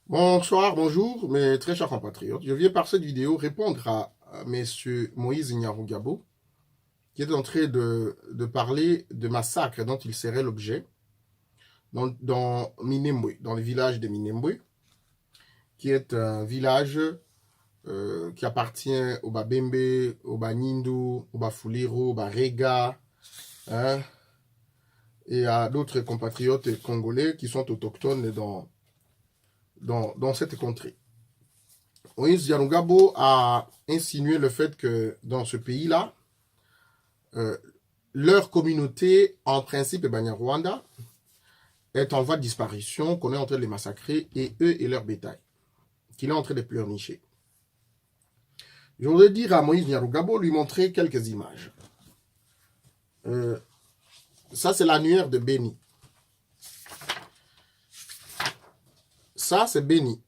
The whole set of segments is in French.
Bonsoir, bonjour, mes très chers compatriotes. Je viens par cette vidéo répondre à Monsieur Moïse Nyarugabo, qui est en train de parler de massacres dont il serait l'objet dans Minembwe, dans le village de Minembwe, qui est un village qui appartient au Babembe, au Banindu, au Bafuliro, au Barega, hein, et à d'autres compatriotes congolais qui sont autochtones dans cette contrée. Moïse Yarungabo a insinué le fait que dans ce pays-là, euh, leur communauté, en principe, Banyarwanda, est en voie de disparition, qu'on est en train de les massacrer, et eux et leur bétail, qu'il est en train de pleurnicher. Je voudrais dire à Moïse Yarungabo, lui montrer quelques images. Ça, c'est l'annuaire de Beni. Ça, c'est Beni.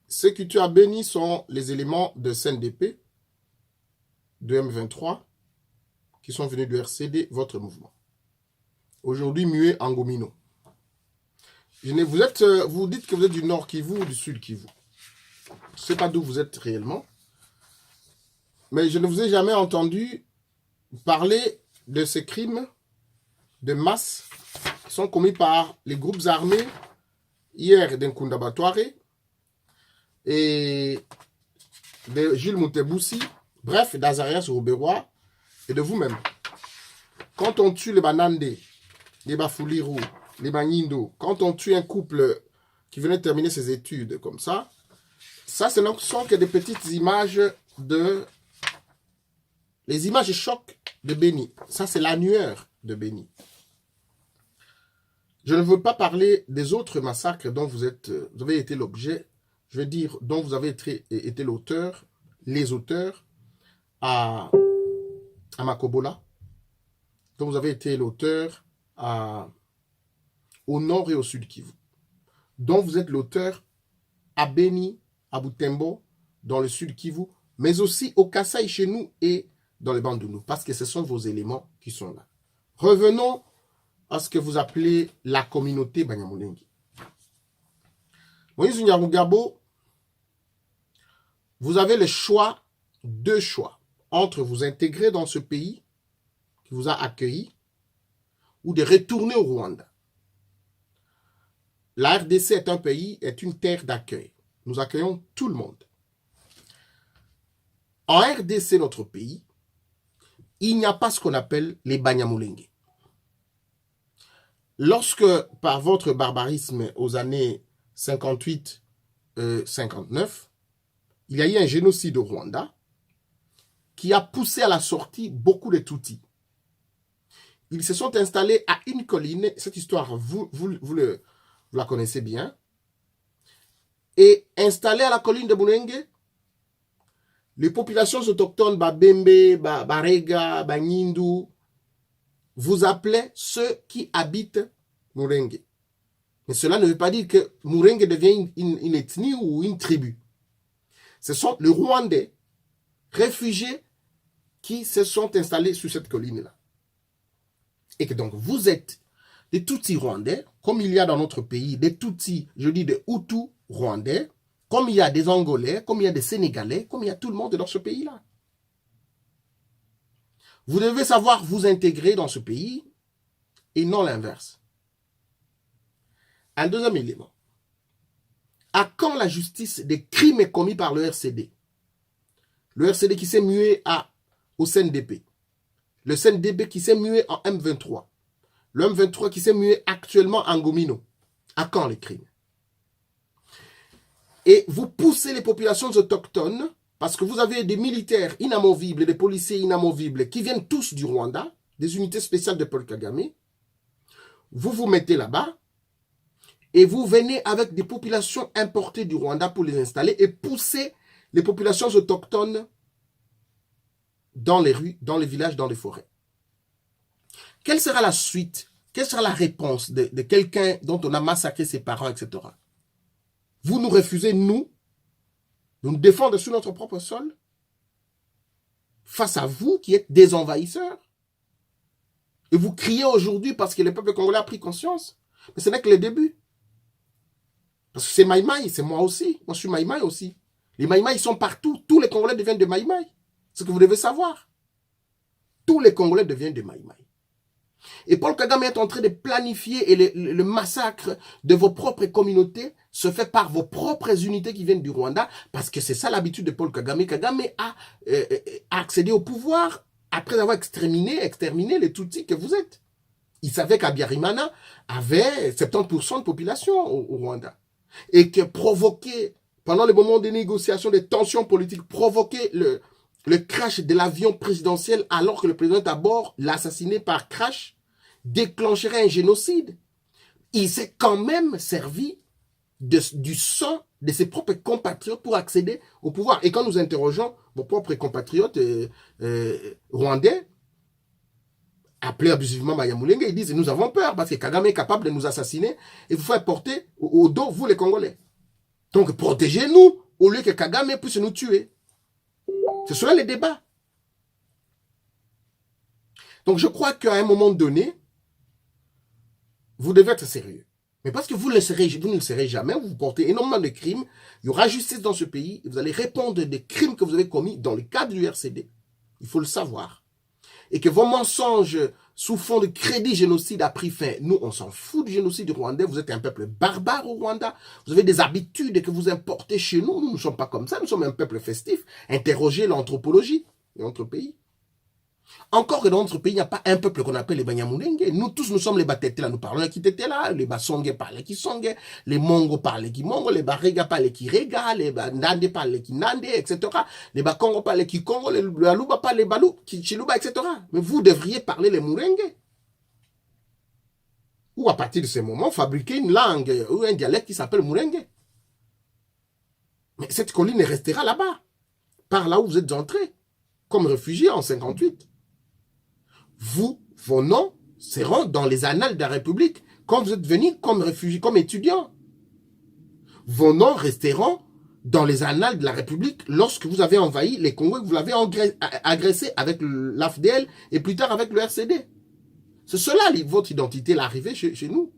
Ce que tu as béni sont les éléments de CNDP, de M23, qui sont venus du RCD, votre mouvement. Aujourd'hui, muet en Gomino. Vous dites que vous êtes du Nord Kivu ou du Sud Kivu. Je ne sais pas d'où vous êtes réellement. Mais je ne vous ai jamais entendu parler de ces crimes de masse qui sont commis par les groupes armés hier d'Nkunda Batware et de Jules Mouteboussi, bref, d'Azarias Rouberois et de vous-même. Quand on tue les Banande, les Bafulirou, les Banindo, quand on tue un couple qui venait de terminer ses études comme ça, ce ne sont que des petites images les images chocs de Beni. Ça, c'est l'annuaire de Beni. Je ne veux pas parler des autres massacres dont vous avez été l'objet, je veux dire, dont vous avez été l'auteur, les auteurs, à Makobola, dont vous avez été l'auteur au nord et au sud Kivu, dont vous êtes l'auteur à Beni, à Butembo, dans le sud Kivu, mais aussi au Kasaï chez nous et dans les Bandounou, parce que ce sont vos éléments qui sont là. Revenons à ce que vous appelez la communauté Banyamulenge. Moïse Nyarugabo, vous avez le choix, deux choix, entre vous intégrer dans ce pays qui vous a accueilli ou de retourner au Rwanda. La RDC est un pays, est une terre d'accueil. Nous accueillons tout le monde. En RDC, notre pays, il n'y a pas ce qu'on appelle les Banyamulenge. Lorsque, par votre barbarisme aux années 58-59, il y a eu un génocide au Rwanda qui a poussé à la sortie beaucoup de Tutsis. Ils se sont installés à une colline, cette histoire, vous la connaissez bien, et installés à la colline de Mulenge, les populations autochtones, Babembe, Barega, Banindu, vous appelez ceux qui habitent Mulenge. Mais cela ne veut pas dire que Mulenge devient une ethnie ou une tribu. Ce sont les Rwandais, réfugiés, qui se sont installés sur cette colline-là. Et que donc vous êtes des Tutsis rwandais, comme il y a dans notre pays des Tutsis, je dis des Hutus rwandais, comme il y a des Angolais, comme il y a des Sénégalais, comme il y a tout le monde dans ce pays-là. Vous devez savoir vous intégrer dans ce pays et non l'inverse. Un deuxième élément. À quand la justice des crimes commis par le RCD? Le RCD qui s'est mué au CNDP. Le CNDP qui s'est mué en M23. Le M23 qui s'est mué actuellement en Gomino. À quand les crimes? Et vous poussez les populations autochtones parce que vous avez des militaires inamovibles, des policiers inamovibles qui viennent tous du Rwanda, des unités spéciales de Paul Kagame. Vous vous mettez là-bas et vous venez avec des populations importées du Rwanda pour les installer et pousser les populations autochtones dans les rues, dans les villages, dans les forêts. Quelle sera la suite? Quelle sera la réponse de quelqu'un dont on a massacré ses parents, etc.? Vous nous refusez, nous, de nous défendre sur notre propre sol face à vous qui êtes des envahisseurs. Et vous criez aujourd'hui parce que le peuple congolais a pris conscience. Mais ce n'est que le début. Parce que c'est Maïmaï, c'est moi aussi. Moi, je suis Maïmaï aussi. Les Maïmaï sont partout. Tous les Congolais deviennent de Maïmaï. C'est ce que vous devez savoir. Tous les Congolais deviennent de Maïmaï. Et Paul Kagame est en train de planifier et le massacre de vos propres communautés se fait par vos propres unités qui viennent du Rwanda, parce que c'est ça l'habitude de Paul Kagame. Kagame a accédé au pouvoir après avoir exterminé les Tutsis que vous êtes. Il savait qu'Abiyarimana avait 70% de population au Rwanda. Et que provoquer, pendant les moments des négociations, des tensions politiques, provoquer le crash de l'avion présidentiel alors que le président est à bord, l'assassiner par crash, déclencherait un génocide. Il s'est quand même servi du sang de ses propres compatriotes pour accéder au pouvoir. Et quand nous interrogeons vos propres compatriotes rwandais, appelés abusivement Banyamulenge, ils disent « Nous avons peur parce que Kagame est capable de nous assassiner et vous faire porter au dos, vous les Congolais. Donc protégez-nous au lieu que Kagame puisse nous tuer. » C'est cela les débats. Donc je crois qu'à un moment donné, vous devez être sérieux. Mais parce que vous ne le serez jamais, vous portez énormément de crimes, il y aura justice dans ce pays, et vous allez répondre des crimes que vous avez commis dans le cadre du RCD. Il faut le savoir. Et que vos mensonges sous fond de crédit génocide a pris fin. Nous, on s'en fout du génocide du Rwandais. Vous êtes un peuple barbare au Rwanda. Vous avez des habitudes que vous importez chez nous. Nous ne sommes pas comme ça. Nous sommes un peuple festif. Interrogez l'anthropologie de notre pays. Encore que dans notre pays, il n'y a pas un peuple qu'on appelle les Banyamulenge. Nous tous, nous sommes les Batetela. Nous parlons qui étaient là. Les Basonge parlent qui Songe. Les Mongo parlent qui Mongo. Les Barega parlent qui Rega. Les Nande parlent qui Nande, etc. Les Bakongo parlent qui Congo. Les Baluba parlent les Balou, qui Chiluba, etc. Mais vous devriez parler les Murenge. Ou à partir de ce moment, fabriquer une langue ou un dialecte qui s'appelle Murenge. Mais cette colline restera là-bas. Par là où vous êtes entrés. Comme réfugiés en 58. Vos noms seront dans les annales de la République quand vous êtes venus comme réfugiés, comme étudiants. Vos noms resteront dans les annales de la République lorsque vous avez envahi les Congos et que vous l'avez agressé avec l'AFDL et plus tard avec le RCD. C'est cela, votre identité, l'arrivée chez nous.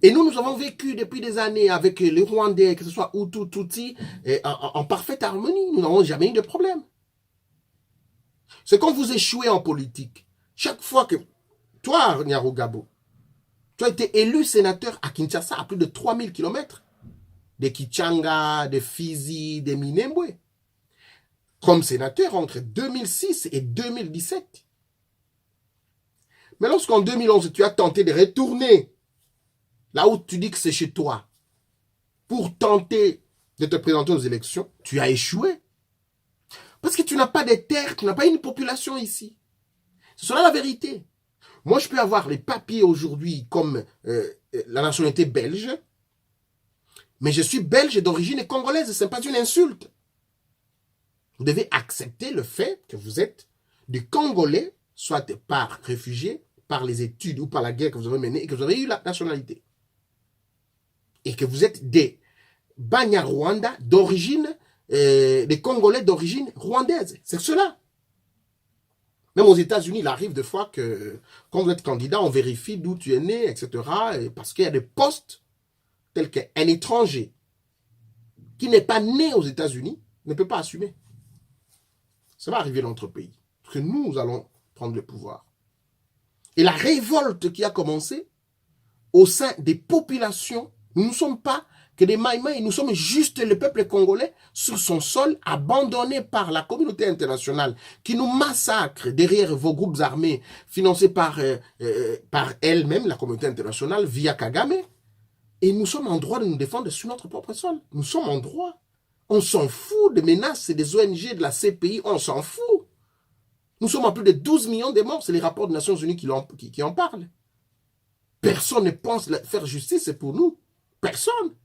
Et nous avons vécu depuis des années avec les Rwandais, que ce soit Hutu, Tutsi, en parfaite harmonie. Nous n'avons jamais eu de problème. C'est quand vous échouez en politique. Chaque fois que... Toi, Nyarugabo, tu as été élu sénateur à Kinshasa à plus de 3000 km. De Kichanga, de Fizi, de Minembwe. Comme sénateur entre 2006 et 2017. Mais lorsqu'en 2011, tu as tenté de retourner là où tu dis que c'est chez toi pour tenter de te présenter aux élections, tu as échoué. Parce que tu n'as pas de terres, tu n'as pas une population ici. C'est cela la vérité. Moi, je peux avoir les papiers aujourd'hui comme la nationalité belge, mais je suis belge d'origine congolaise, ce n'est pas une insulte. Vous devez accepter le fait que vous êtes des Congolais, soit par réfugiés, par les études ou par la guerre que vous avez menée et que vous avez eu la nationalité. Et que vous êtes des Banyarwanda d'origine, des Congolais d'origine rwandaise. C'est cela. Même aux États-Unis, il arrive des fois que, quand vous êtes candidat, on vérifie d'où tu es né, etc. Parce qu'il y a des postes tels qu'un étranger qui n'est pas né aux États-Unis ne peut pas assumer. Ça va arriver dans notre pays. Parce que nous allons prendre le pouvoir. Et la révolte qui a commencé au sein des populations, nous ne sommes pas que des Maïmaï, nous sommes juste le peuple congolais sur son sol, abandonné par la communauté internationale, qui nous massacre derrière vos groupes armés, financés par elle-même, la communauté internationale, via Kagame. Et nous sommes en droit de nous défendre sur notre propre sol. Nous sommes en droit. On s'en fout des menaces des ONG, de la CPI, on s'en fout. Nous sommes à plus de 12 millions de morts, c'est les rapports des Nations Unies qui en parlent. Personne ne pense faire justice pour nous. Personne.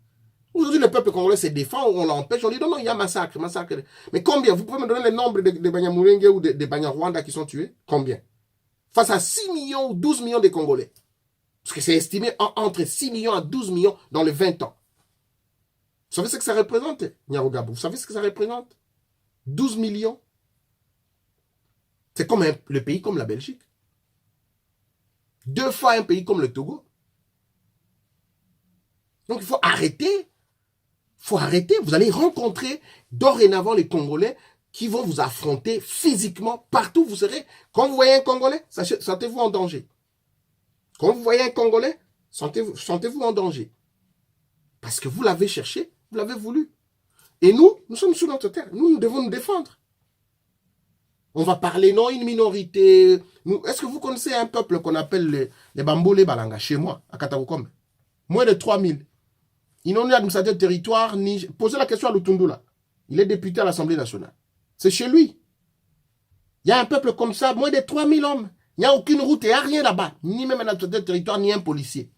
Aujourd'hui, le peuple congolais se défend, on l'empêche, on dit non, il y a massacre. Mais combien? Vous pouvez me donner le nombre de Banyamulenge ou de Banyarwanda qui sont tués? Combien? Face à 6 millions ou 12 millions de Congolais. Parce que c'est estimé entre 6 millions à 12 millions dans les 20 ans. Vous savez ce que ça représente, Nyarugabo? Vous savez ce que ça représente? 12 millions. C'est comme le pays comme la Belgique. 2 fois un pays comme le Togo. Donc il faut arrêter. Faut arrêter. Vous allez rencontrer dorénavant les Congolais qui vont vous affronter physiquement partout où vous serez. Quand vous voyez un Congolais, sentez-vous en danger. Quand vous voyez un Congolais, sentez-vous en danger. Parce que vous l'avez cherché, vous l'avez voulu. Et nous sommes sur notre terre. Nous devons nous défendre. On va parler, non, une minorité. Est-ce que vous connaissez un peuple qu'on appelle les Bambole Balanga, chez moi, à Katakokombe? Moins de 3000. Ils n'ont ni administrateur de territoire, ni... Posez la question à Lutundula. Il est député à l'Assemblée nationale. C'est chez lui. Il y a un peuple comme ça, moins de 3000 hommes. Il n'y a aucune route, il n'y a rien là-bas. Ni même un administrateur de territoire, ni un policier.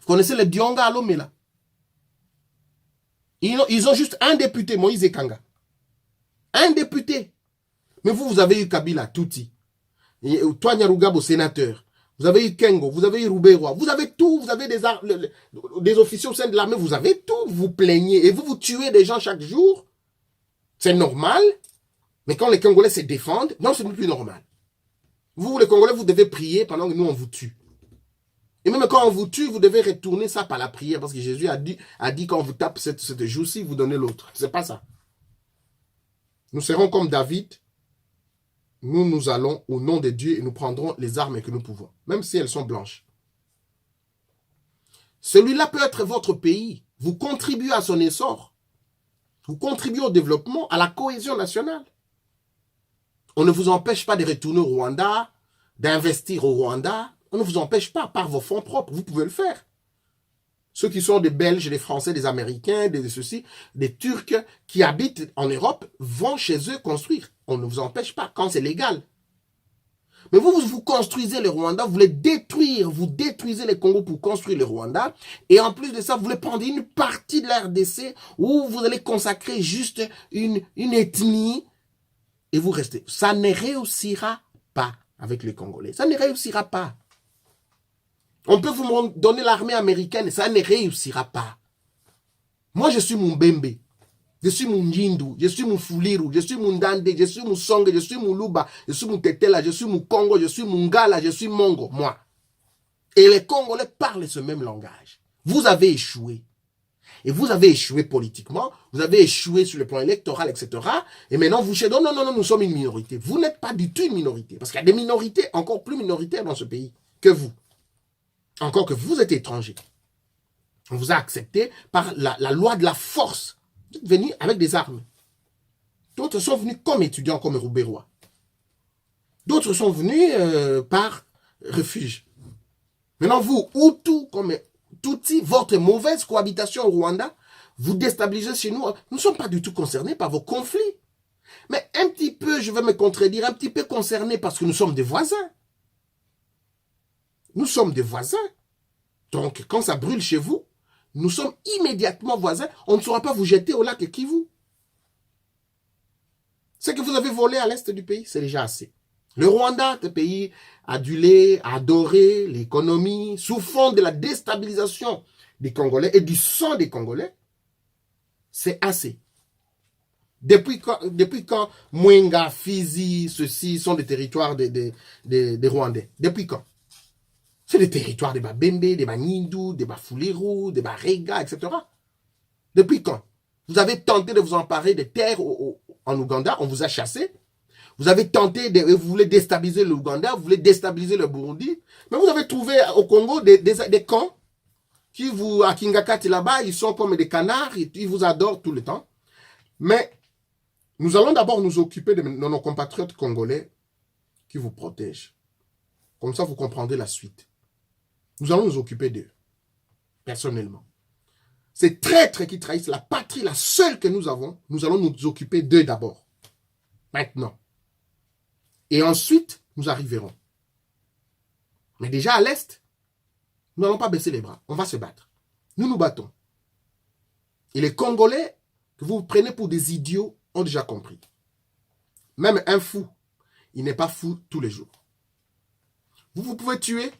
Vous connaissez les Dionga à Lomé, là? Ils ont juste un député, Moïse Ekanga. Un député. Mais vous avez eu Kabila, Touti. Toi, Nyarugabo, sénateur. Vous avez eu Kengo, vous avez eu Rouberois. Vous avez tout, vous avez des officiers au sein de l'armée, vous avez tout. Vous plaignez et vous tuez des gens chaque jour. C'est normal. Mais quand les Congolais se défendent, non, ce n'est plus normal. Vous, les Congolais, vous devez prier pendant que nous, on vous tue. Et même quand on vous tue, vous devez retourner ça par la prière. Parce que Jésus a dit quand on vous tape cette joue-ci, vous donnez l'autre. C'est pas ça. Nous serons comme David. Nous allons au nom de Dieu et nous prendrons les armes que nous pouvons. Même si elles sont blanches. Celui-là peut être votre pays. Vous contribuez à son essor. Vous contribuez au développement, à la cohésion nationale. On ne vous empêche pas de retourner au Rwanda, d'investir au Rwanda. On ne vous empêche pas par vos fonds propres. Vous pouvez le faire. Ceux qui sont des Belges, des Français, des Américains, des Turcs qui habitent en Europe vont chez eux construire. On ne vous empêche pas quand c'est légal. Mais vous construisez le Rwanda, vous voulez détruire, vous détruisez les Congos pour construire le Rwanda. Et en plus de ça, vous voulez prendre une partie de la RDC où vous allez consacrer juste une ethnie et vous restez. Ça ne réussira pas avec les Congolais. Ça ne réussira pas. On peut vous donner l'armée américaine, ça ne réussira pas. Moi, je suis mon Bembe. Je suis mon Njindu, je suis mon Fuliru, je suis mon Ndande, je suis mon Songe, je suis mon Luba, je suis mon Tetela, je suis mon Congo, je suis mon Ngala, je suis Mongo, moi. Et les Congolais parlent ce même langage. Vous avez échoué. Et vous avez échoué politiquement, vous avez échoué sur le plan électoral, etc. Et maintenant, vous dites, non, non, non, nous sommes une minorité. Vous n'êtes pas du tout une minorité. Parce qu'il y a des minorités encore plus minoritaires dans ce pays que vous. Encore que vous êtes étranger. On vous a accepté par la loi de la force. Vous êtes venus avec des armes. D'autres sont venus comme étudiants, comme Rouberois. D'autres sont venus par refuge. Maintenant, vous, Hutu, comme Tutsi, votre mauvaise cohabitation au Rwanda, vous déstabilisez chez nous. Nous ne sommes pas du tout concernés par vos conflits. Mais un petit peu, je vais me contredire, un petit peu concernés parce que nous sommes des voisins. Nous sommes des voisins. Donc, quand ça brûle chez vous, nous sommes immédiatement voisins. On ne saura pas vous jeter au lac Kivu. Ce que vous avez volé à l'est du pays, c'est déjà assez. Le Rwanda, ce pays adulé, adoré, l'économie, souffrant de la déstabilisation des Congolais et du sang des Congolais, c'est assez. Depuis quand Mwenga, Fizi, ceux-ci sont des territoires des Rwandais? Depuis quand? C'est des territoires des Babembe, des Banindu, des Bafuliru, des Barega, etc. Depuis quand? Vous avez tenté de vous emparer des terres en Ouganda, on vous a chassé. Vous avez tenté vous voulez déstabiliser l'Ouganda, vous voulez déstabiliser le Burundi. Mais vous avez trouvé au Congo des camps qui à Kingakati là-bas, ils sont comme des canards, ils vous adorent tout le temps. Mais nous allons d'abord nous occuper de nos compatriotes congolais qui vous protègent. Comme ça, vous comprendrez la suite. Nous allons nous occuper d'eux, personnellement. Ces traîtres qui trahissent la patrie, la seule que nous avons, nous allons nous occuper d'eux d'abord. Maintenant. Et ensuite, nous arriverons. Mais déjà à l'Est, nous n'allons pas baisser les bras. On va se battre. Nous nous battons. Et les Congolais que vous prenez pour des idiots ont déjà compris. Même un fou, il n'est pas fou tous les jours. Vous pouvez tuer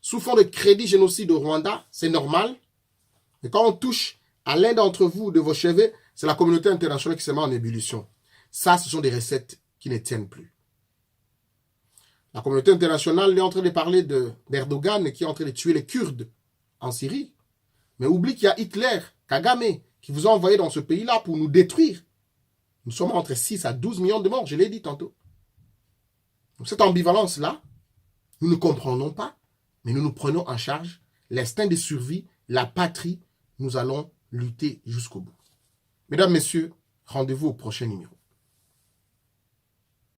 sous fond de crédit génocide au Rwanda, c'est normal. Mais quand on touche à l'un d'entre vous, de vos cheveux, c'est la communauté internationale qui se met en ébullition. Ça, ce sont des recettes qui ne tiennent plus. La communauté internationale est en train de parler d'Erdogan qui est en train de tuer les Kurdes en Syrie. Mais oublie qu'il y a Hitler, Kagame, qui vous a envoyé dans ce pays-là pour nous détruire. Nous sommes entre 6 à 12 millions de morts, je l'ai dit tantôt. Donc cette ambivalence-là, nous ne comprenons pas, mais nous nous prenons en charge. L'instinct de survie, la patrie, nous allons lutter jusqu'au bout. Mesdames, Messieurs, rendez-vous au prochain numéro.